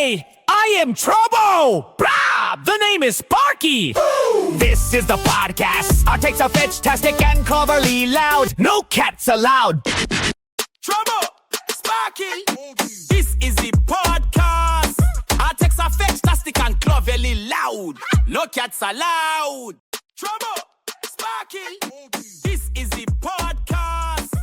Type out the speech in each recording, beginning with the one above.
Hey, I am Trobo! Brah! The name is Sparky! This is the podcast. Our takes are fantastic and cleverly loud. No cats allowed. Trobo! Sparky! This is the podcast. Our takes are fantastic and cleverly loud. No cats allowed. Trobo! Sparky! This is the podcast.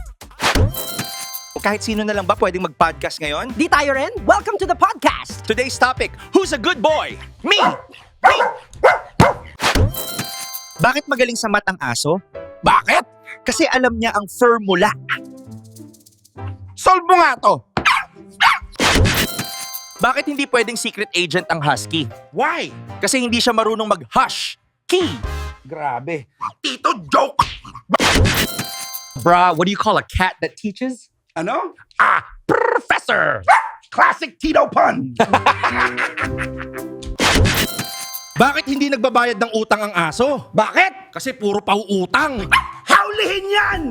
Kahit sino na lang ba pwedeng mag-podcast ngayon? Di tayo rin? Welcome to the podcast! Today's topic, who's a good boy? Me! Bakit magaling sa mat ang aso? Bakit? Kasi alam niya ang formula. Solve mo nga to. Bakit hindi pwedeng secret agent ang husky? Why? Kasi hindi siya marunong mag-hush. Key! Grabe. Tito, joke! Bruh, what do you call a cat that teaches? Ano? Professor! Classic Tito pun! Bakit hindi nagbabayad ng utang ang aso? Bakit? Kasi puro pauutang. Haulihin yan!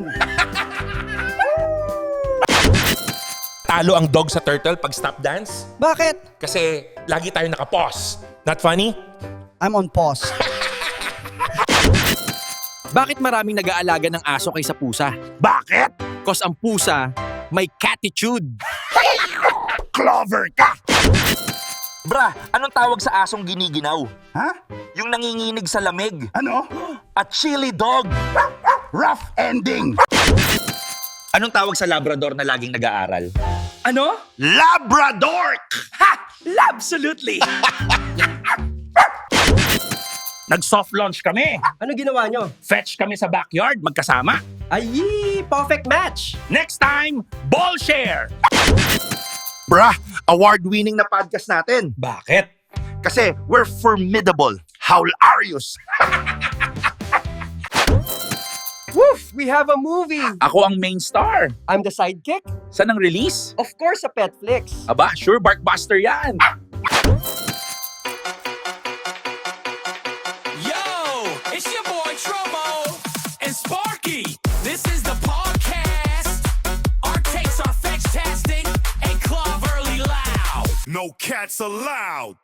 Talo ang dog sa turtle pag stop dance? Bakit? Kasi lagi tayo nakapause. Not funny? I'm on pause. Bakit maraming nag-aalaga ng aso kaysa pusa? Bakit? Cause ang pusa may catitude. Clover ka! Bra, anong tawag sa asong giniginaw? Ha? Yung nanginginig sa lamig. Ano? A chili dog. Rough ending! Anong tawag sa Labrador na laging nag-aaral? Ano? Labrador! Ha! Absolutely! Nag-soft launch kami. Ano ginawa nyo? Fetch kami sa backyard, magkasama. Ay, perfect match! Next time, ball share! Bra, award-winning na podcast natin. Bakit? Kasi we're formidable. Howlarious. Woof! We have a movie! Ako ang main star. I'm the sidekick? Saan ang release? Of course, sa Petflix. Aba, sure, Barkbuster yan. Yo, it's your boy Trobo and Sparky. This is the podcast. Our takes are fantastic and cleverly loud. No cats allowed.